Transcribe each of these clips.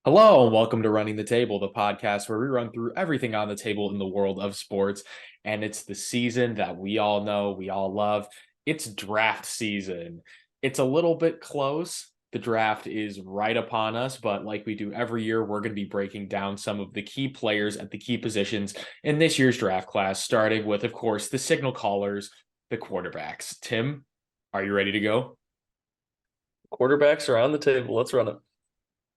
Hello, and welcome to Running the Table, the podcast where we run through everything on the table in the world of sports. And it's the season that we all know, we all love. It's draft season. It's a little bit close. The draft is right upon us, but like we do every year, we're going to be breaking down some of the key players at the key positions in this year's draft class, starting with, of course, the signal callers, the quarterbacks. Tim, are you ready to go? Quarterbacks are on the table. Let's run it.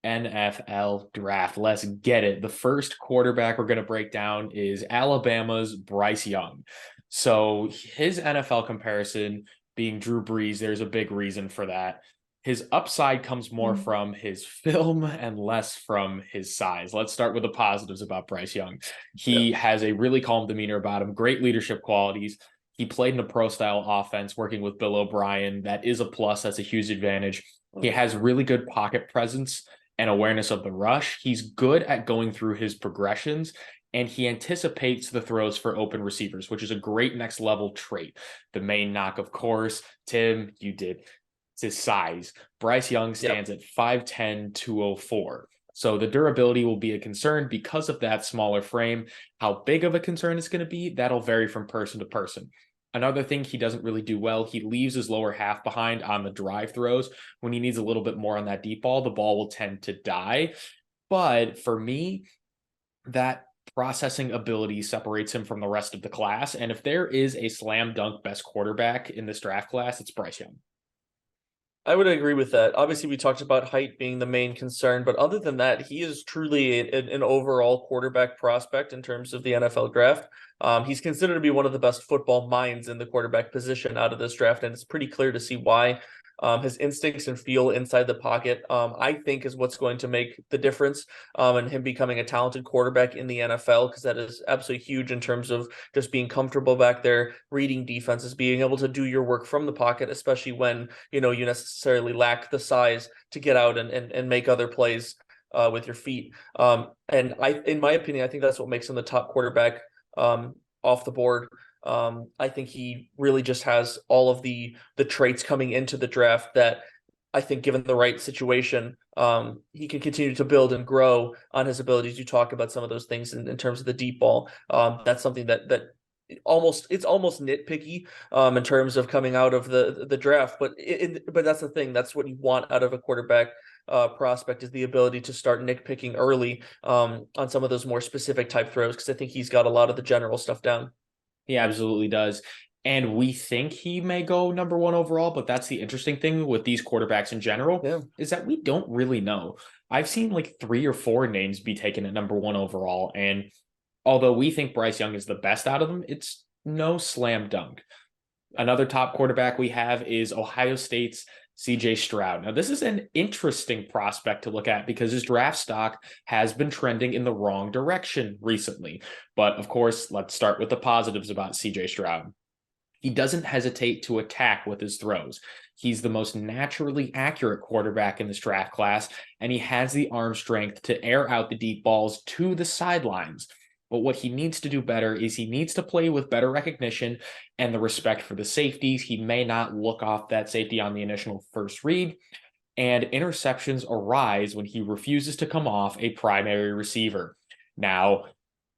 NFL draft. Let's get it. The first quarterback we're going to break down is Alabama's Bryce Young. So his NFL comparison being Drew Brees, there's a big reason for that. His upside comes more from his film and less from his size. Let's start with the positives about Bryce Young. Yeah. He has a really calm demeanor about him, great leadership qualities. He played in a pro style offense working with Bill O'Brien. That is a plus. That's a huge advantage. He has really good pocket presence and awareness of the rush. He's good at going through his progressions, and he anticipates the throws for open receivers, which is a great next level trait. The main knock, of course, Tim, you did, it's his size. Bryce Young Yep. stands at 5'10", 204. So the durability will be a concern because of that smaller frame. How big of a concern it's going to be, that'll vary from person to person. Another thing he doesn't really do well, he leaves his lower half behind on the drive throws. When he needs a little bit more on that deep ball, the ball will tend to die. But for me, that processing ability separates him from the rest of the class. And if there is a slam dunk best quarterback in this draft class, it's Bryce Young. I would agree with that. Obviously, we talked about height being the main concern, but other than that, he is truly an overall quarterback prospect in terms of the NFL draft. He's considered to be one of the best football minds in the quarterback position out of this draft, and it's pretty clear to see why. His instincts and feel inside the pocket, I think, is what's going to make the difference in him becoming a talented quarterback in the NFL, because that is absolutely huge in terms of just being comfortable back there, reading defenses, being able to do your work from the pocket, especially when you necessarily lack the size to get out and make other plays with your feet. And in my opinion, I think that's what makes him the top quarterback off the board. I think he really just has all of the traits coming into the draft that I think, given the right situation, he can continue to build and grow on his abilities. You talk about some of those things in terms of the deep ball. That's something that it's almost nitpicky in terms of coming out of the draft, but that's the thing. That's what you want out of a quarterback prospect, is the ability to start nitpicking early on some of those more specific type throws, because I think he's got a lot of the general stuff down. He absolutely does. And we think he may go number one overall, but that's the interesting thing with these quarterbacks in general, Yeah. is that we don't really know. I've seen like 3 or 4 names be taken at number one overall. And although we think Bryce Young is the best out of them, it's no slam dunk. Another top quarterback we have is Ohio State's CJ Stroud. Now, this is an interesting prospect to look at because his draft stock has been trending in the wrong direction recently. But of course, let's start with the positives about CJ Stroud. He doesn't hesitate to attack with his throws. He's the most naturally accurate quarterback in this draft class, and he has the arm strength to air out the deep balls to the sidelines. But what he needs to do better is he needs to play with better recognition and the respect for the safeties. He may not look off that safety on the initial first read, and interceptions arise when he refuses to come off a primary receiver. Now,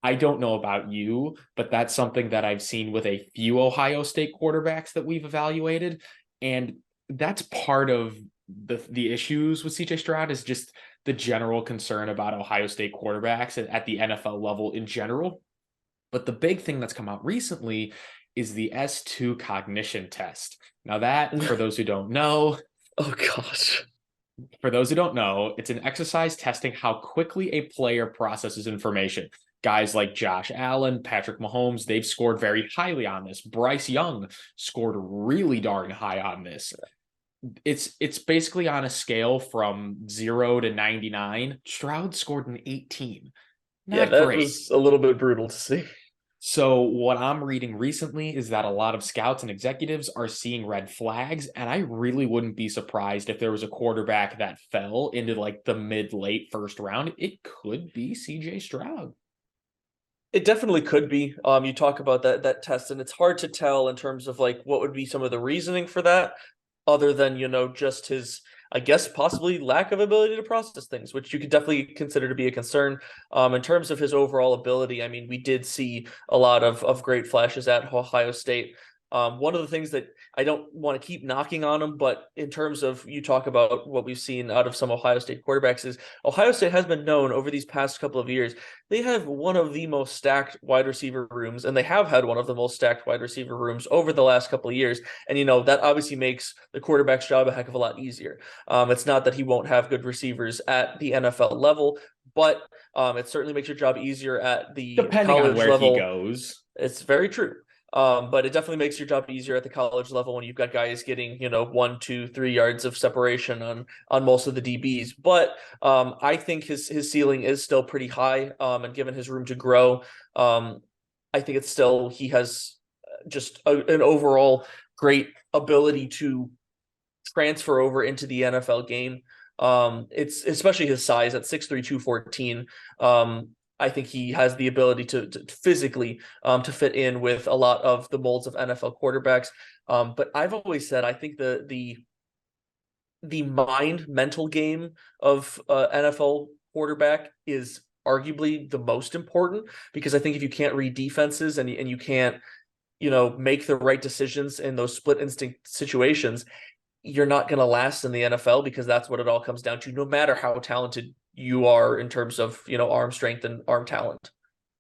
I don't know about you, but that's something that I've seen with a few Ohio State quarterbacks that we've evaluated. And that's part of the issues with CJ Stroud, is just the general concern about Ohio State quarterbacks at the NFL level in general. But the big thing that's come out recently is the S2 cognition test. Now that, for those who don't know, Oh gosh. it's an exercise testing how quickly a player processes information. Guys like Josh Allen, Patrick Mahomes, they've scored very highly on this. Bryce Young scored really darn high on this. It's basically on a scale from 0 to 99. Stroud scored an 18. Yeah, Not that great. was a little bit brutal to see. So what I'm reading recently is that a lot of scouts and executives are seeing red flags, and I really wouldn't be surprised if there was a quarterback that fell into like the mid-late first round. It could be CJ Stroud. It definitely could be. You talk about that test, and it's hard to tell in terms of like what would be some of the reasoning for that, other than just his I guess possibly lack of ability to process things, which you could definitely consider to be a concern. In terms of his overall ability, I mean, we did see a lot of great flashes at Ohio State. One of the things that I don't want to keep knocking on him, but in terms of you talk about what we've seen out of some Ohio State quarterbacks, is Ohio State has been known over these past couple of years. They have one of the most stacked wide receiver rooms, and they have had one of the most stacked wide receiver rooms over the last couple of years. And, that obviously makes the quarterback's job a heck of a lot easier. It's not that he won't have good receivers at the NFL level, but it certainly makes your job easier at the Depending on college where he level. goes. It's very true. But it definitely makes your job easier at the college level when you've got guys getting, 1, 2, 3 yards of separation on most of the DBs. But I think his ceiling is still pretty high. And given his room to grow, I think it's still he has just an overall great ability to transfer over into the NFL game. It's especially his size at 6'3", 214. I think he has the ability to physically to fit in with a lot of the molds of NFL quarterbacks. But I've always said I think the mental game of NFL quarterback is arguably the most important, because I think if you can't read defenses and you can't make the right decisions in those split instinct situations, you're not going to last in the NFL, because that's what it all comes down to, no matter how talented you are in terms of, arm strength and arm talent.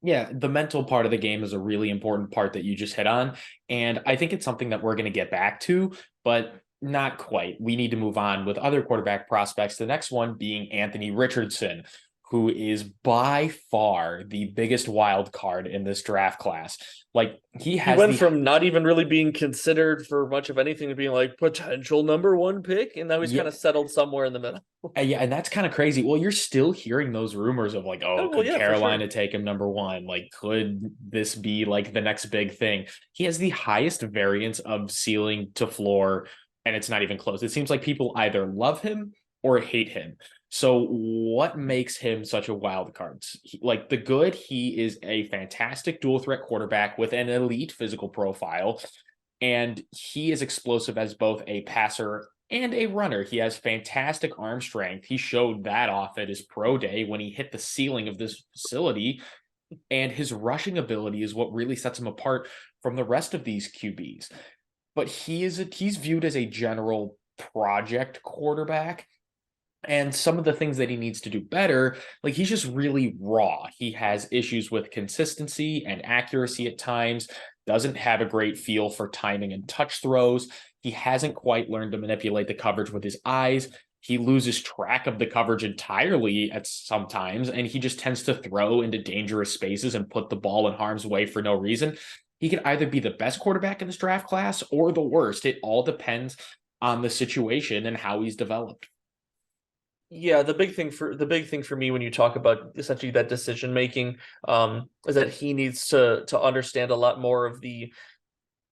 Yeah, the mental part of the game is a really important part that you just hit on. And I think it's something that we're going to get back to, but not quite. We need to move on with other quarterback prospects. The next one being Anthony Richardson, who is by far the biggest wild card in this draft class. Like he went from not even really being considered for much of anything to being like potential number one pick, and now he's kind of settled somewhere in the middle. Yeah, and that's kind of crazy. Well, you're still hearing those rumors of like, oh, could Carolina take him number one? Like, could this be like the next big thing? He has the highest variance of ceiling to floor, and it's not even close. It seems like people either love him or hate him. So what makes him such a wild card? Like the good, he is a fantastic dual threat quarterback with an elite physical profile, and he is explosive as both a passer and a runner. He has fantastic arm strength. He showed that off at his pro day when he hit the ceiling of this facility, and his rushing ability is what really sets him apart from the rest of these QBs. But he's viewed as a general project quarterback. And some of the things that he needs to do better, like he's just really raw. He has issues with consistency and accuracy at times, doesn't have a great feel for timing and touch throws. He hasn't quite learned to manipulate the coverage with his eyes. He loses track of the coverage entirely at sometimes, and he just tends to throw into dangerous spaces and put the ball in harm's way for no reason. He could either be the best quarterback in this draft class or the worst. It all depends on the situation and how he's developed. Yeah, the big thing for me when you talk about essentially that decision making, is that he needs to understand a lot more of the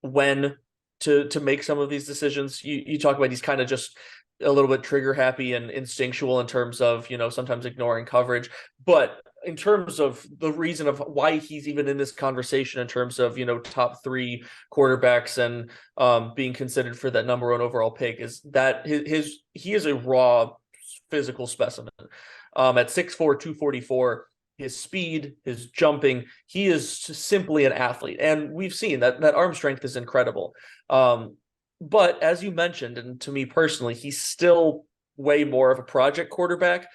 when to make some of these decisions. You talk about he's kind of just a little bit trigger happy and instinctual in terms of sometimes ignoring coverage, but in terms of the reason of why he's even in this conversation in terms of top three quarterbacks and being considered for that number one overall pick, is that he is a raw physical specimen. At 6'4", 244, his speed, his jumping, he is simply an athlete. And we've seen that arm strength is incredible. But as you mentioned, and to me personally, he's still way more of a project quarterback.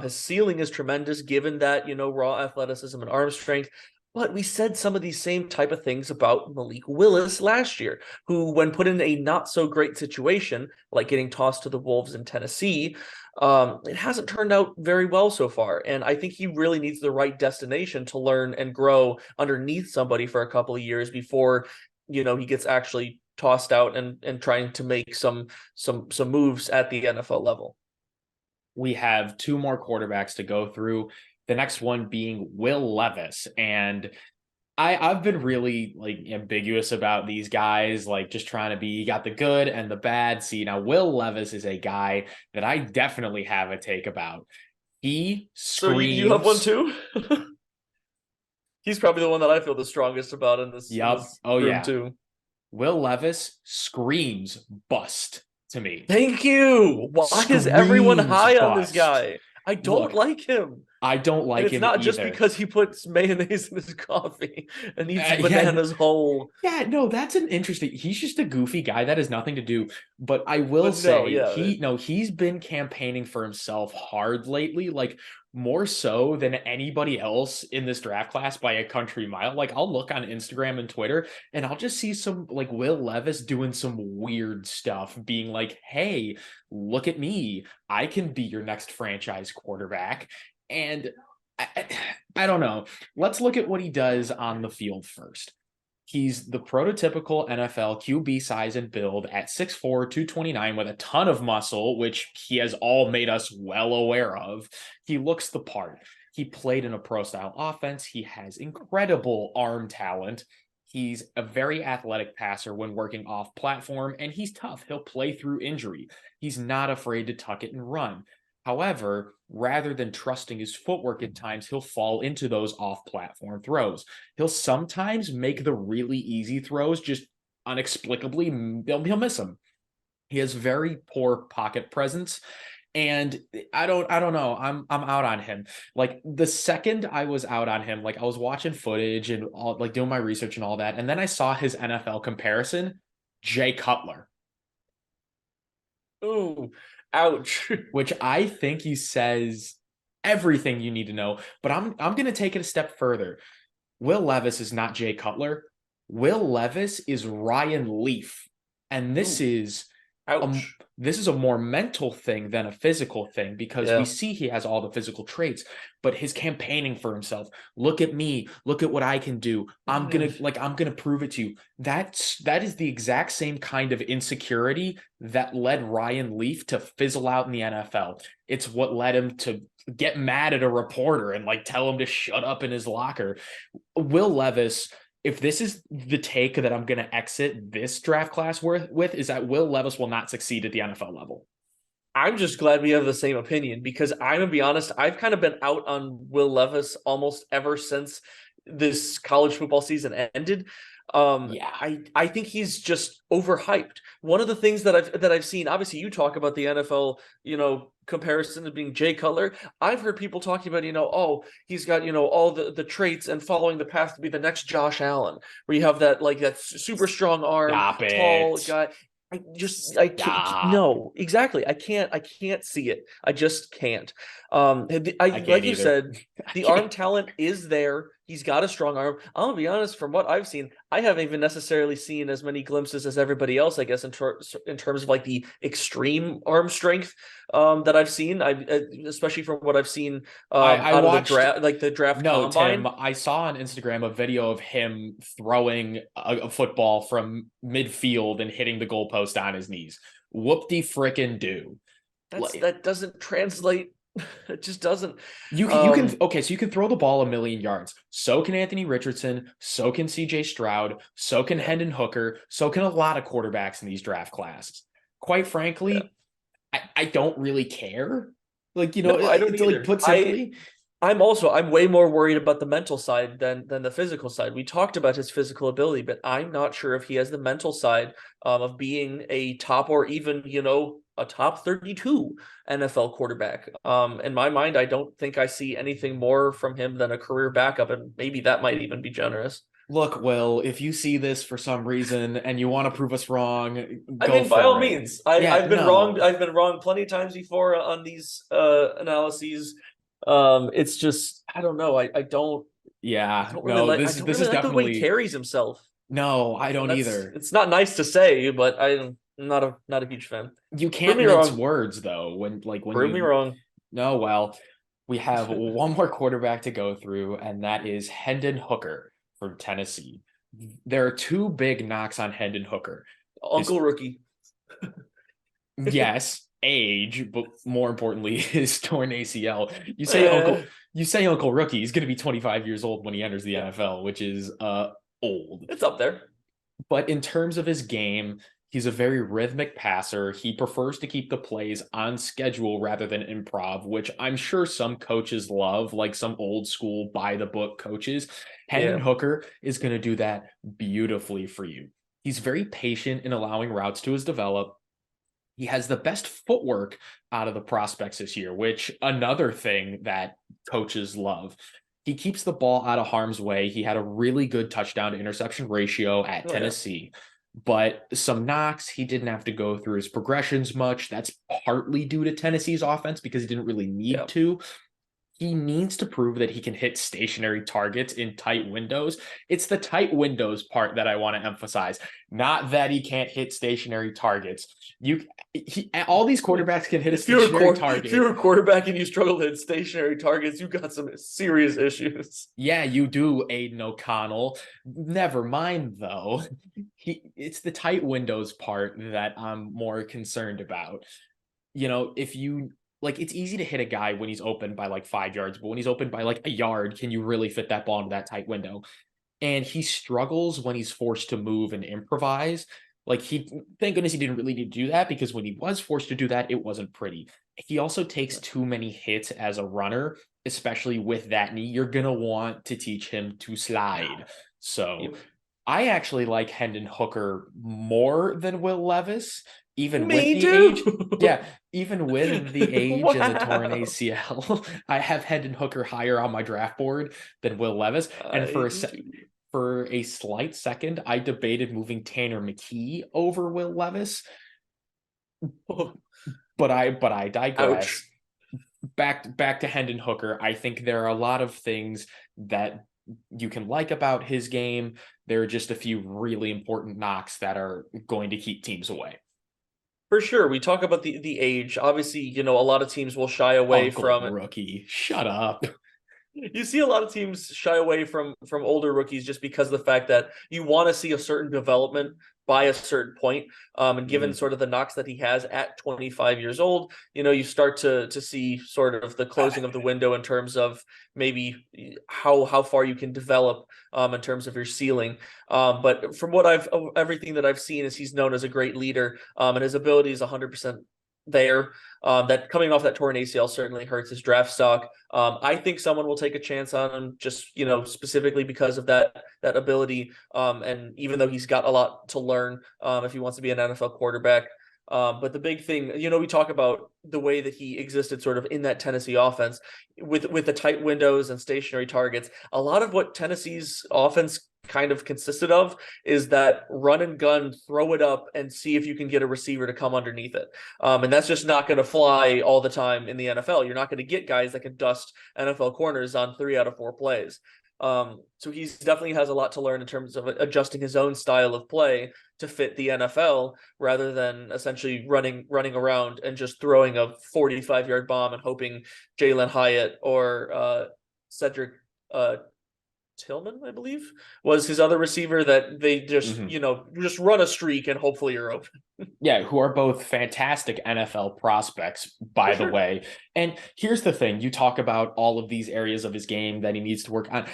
His ceiling is tremendous given that, raw athleticism and arm strength. But we said some of these same type of things about Malik Willis last year, who, when put in a not so great situation, like getting tossed to the Wolves in Tennessee, it hasn't turned out very well so far. And I think he really needs the right destination to learn and grow underneath somebody for a couple of years before, he gets actually tossed out and trying to make some moves at the NFL level. We have two more quarterbacks to go through. The next one being Will Levis. And I've been really like ambiguous about these guys, like just trying to be, you got the good and the bad. See, now Will Levis is a guy that I definitely have a take about. He screams. So you have one too? He's probably the one that I feel the strongest about in this, Yep. room too. Will Levis screams bust. to me. Thank you. Why is everyone Screams high on this bust. guy? I don't Look, like him. I don't And like it's him not just either. because he puts mayonnaise in his coffee and eats Yeah, bananas whole. yeah, no, that's an interesting. He's just a goofy guy that has nothing to do. But I will But no, say yeah. he's been campaigning for himself hard lately, like more so than anybody else in this draft class by a country mile. Like I'll look on Instagram and Twitter and I'll just see some like Will Levis doing some weird stuff, being like, "Hey, look at me. I can be your next franchise quarterback." And I don't know. Let's look at what he does on the field first. He's the prototypical NFL QB size and build at 6'4, 229 with a ton of muscle, which he has all made us well aware of. He looks the part. He played in a pro style offense. He has incredible arm talent. He's a very athletic passer when working off platform, and he's tough. He'll play through injury. He's not afraid to tuck it and run. However, rather than trusting his footwork at times, he'll fall into those off platform throws. He'll sometimes make the really easy throws just inexplicably, he'll miss them. He has very poor pocket presence. And I don't know. I'm out on him. Like the second I was out on him, like I was watching footage and all like doing my research and all that. And then I saw his NFL comparison, Jay Cutler, Ooh, ouch. which I think he says everything you need to know. But I'm gonna take it a step further. Will Levis is not Jay Cutler. Will Levis is Ryan Leaf. And this Ooh, is a ouch. this is a more mental thing than a physical thing because we Yeah. see he has all the physical traits, but his campaigning for himself. Look at me. Look at what I can do. I'm gonna prove it to you. That is the exact same kind of insecurity that led Ryan Leaf to fizzle out in the NFL. It's what led him to get mad at a reporter and like tell him to shut up in his locker. Will Levis, if this is the take that I'm going to exit this draft class with, is that Will Levis will not succeed at the NFL level. I'm just glad we have the same opinion because I'm gonna be honest, I've kind of been out on Will Levis almost ever since this college football season ended. Yeah. I think he's just overhyped. One of the things that I've seen, obviously, you talk about the NFL, comparison to being Jay Cutler. I've heard people talking about, oh, he's got, all the traits and following the path to be the next Josh Allen, where you have that super strong arm, Stop tall it. guy. I can't, Stop. no, exactly. I can't see it. I just can't. I Like can't you either. said, I the can't. arm talent is there. He's got a strong arm. I'm gonna be honest, from what I've seen, I haven't even necessarily seen as many glimpses as everybody else, I guess, in terms of like the extreme arm strength that I've seen. Especially from what I've seen I out of the watched. draft, like the draft No, Tim, combine. I saw on Instagram a video of him throwing a football from midfield and hitting the goalpost on his knees. Whoop de frickin' do. Like, That doesn't translate. It just doesn't. you can okay, so you can throw the ball a million yards. So can Anthony Richardson, so can CJ Stroud, so can Yeah, Hendon Hooker, so can a lot of quarterbacks in these draft classes. Quite yeah. frankly, I don't really care. Like, No, I don't it's like either. put simply, I'm way more worried about the mental side than the physical side. We talked about his physical ability, but I'm not sure if he has the mental side of being a top or even, a top 32 NFL quarterback. In my mind, I don't think I see anything more from him than a career backup, and maybe that might even be generous. look, Will, if you see this for some reason and you want to prove us wrong, I go mean, by all for it. means, Yeah, I've been wrong. no. I've been wrong plenty of times before on these analyses. It's just I don't know. Yeah, no, I this don't this really is like the way he definitely carries himself. no, I And don't that's either. it's not nice to say, but I'm not a huge fan. You Prove can't me mince wrong. words though when Prove me you wrong. no, well, we have one more quarterback to go through, and that is Hendon Hooker from Tennessee. There are two big knocks on Hendon Hooker. His Uncle Rookie. yes, age, but more importantly, his torn ACL. Eh, You say Uncle Rookie, he's gonna be 25 years old when he enters the yeah, NFL, which is old. it's up there. But in terms of his game, he's a very rhythmic passer. He prefers to keep the plays on schedule rather than improv, which I'm sure some coaches love, like some old school by the book coaches. Hendon Yeah. Hooker is going to do that beautifully for you. He's very patient in allowing routes to his develop. He has the best footwork out of the prospects this year, which another thing that coaches love. He keeps the ball out of harm's way. He had a really good touchdown to interception ratio at Oh yeah. Tennessee, but some knocks. He didn't have to go through his progressions much. That's partly due to Tennessee's offense because he didn't really need Yeah. to. He needs to prove that he can hit stationary targets in tight windows. It's the tight windows part that I want to emphasize, not that he can't hit stationary targets. All these quarterbacks can hit a stationary If you're target. a quarterback and you struggle to hit stationary targets, you got some serious issues. Yeah, you do, Aiden O'Connell. Never mind though. It's the tight windows part that I'm more concerned about. If you like, it's easy to hit a guy when he's open by like 5 yards, but when he's open by like a yard, can you really fit that ball into that tight window? And he struggles when he's forced to move and improvise. Like thank goodness he didn't really need to do that because when he was forced to do that, it wasn't pretty. He also takes too many hits as a runner, especially with that knee. You're gonna want to teach him to slide. So I actually like Hendon Hooker more than Will Levis, even with Me the age. too. Yeah, even with the age and the torn Wow. ACL, I have Hendon Hooker higher on my draft board than Will Levis. And I do too. for a slight second, I debated moving Tanner McKee over Will Levis, but I Ouch. digress. Back to Hendon Hooker. I think there are a lot of things that you can like about his game. There are just a few really important knocks that are going to keep teams away. For sure. We talk about the age. Obviously, a lot of teams will shy away Uncle from rookie, shut up. you see a lot of teams shy away from older rookies just because of the fact that you want to see a certain development by a certain point. And given Mhm. sort of the knocks that he has at 25 years old, you start to see sort of the closing of the window in terms of maybe how far you can develop in terms of your ceiling. But from what everything that I've seen is he's known as a great leader, and his ability is 100% there. That coming off that torn ACL certainly hurts his draft stock. I think someone will take a chance on him just specifically because of that ability. And even though he's got a lot to learn, if he wants to be an NFL quarterback. But the big thing, we talk about the way that he existed sort of in that Tennessee offense with the tight windows and stationary targets. A lot of what Tennessee's offense kind of consisted of is that run and gun, throw it up and see if you can get a receiver to come underneath it. And that's just not going to fly all the time in the NFL. You're not going to get guys that can dust NFL corners on 3 out of 4 plays. So he definitely has a lot to learn in terms of adjusting his own style of play to fit the NFL rather than essentially running around and just throwing a 45-yard bomb and hoping Jalen Hyatt or Cedric Tillman, I believe, was his other receiver that they just, Mhm. just run a streak and hopefully you're open. Yeah, who are both fantastic NFL prospects, For by the sure. way. And here's the thing: you talk about all of these areas of his game that he needs to work on.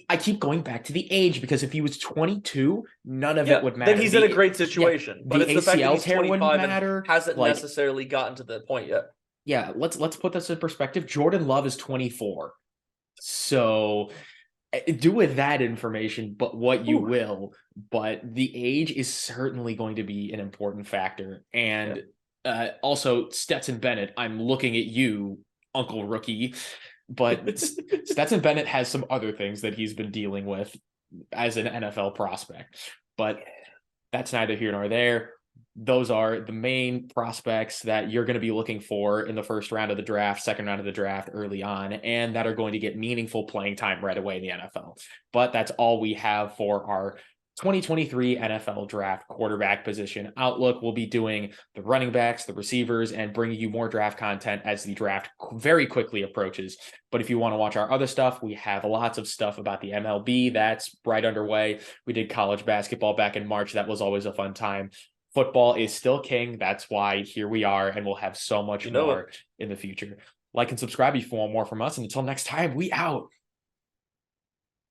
I keep going back to the age because if he was 22, none of it Yeah, would then matter. he's in a great Yeah, situation. But the it's the fact that ACL he's tear wouldn't 25 and matter. hasn't Like, necessarily gotten to that point yet. yeah, let's put this in perspective. Jordan Love is 24. So do with that information, but what you Ooh, will. But the age is certainly going to be an important factor. yeah. And also, Stetson Bennett, I'm looking at you, Uncle Rookie. But Stetson Bennett has some other things that he's been dealing with as an NFL prospect. But that's neither here nor there. Those are the main prospects that you're going to be looking for in the first round of the draft, second round of the draft early on, and that are going to get meaningful playing time right away in the NFL. But that's all we have for our 2023 NFL draft quarterback position outlook. We'll be doing the running backs, the receivers, and bringing you more draft content as the draft very quickly approaches. But if you want to watch our other stuff, we have lots of stuff about the MLB that's right underway. We did college basketball back in March. That was always a fun time. Football is still king. That's why here we are, and we'll have so much You know it. more in the future. Like and subscribe if you want more from us. And until next time, we out.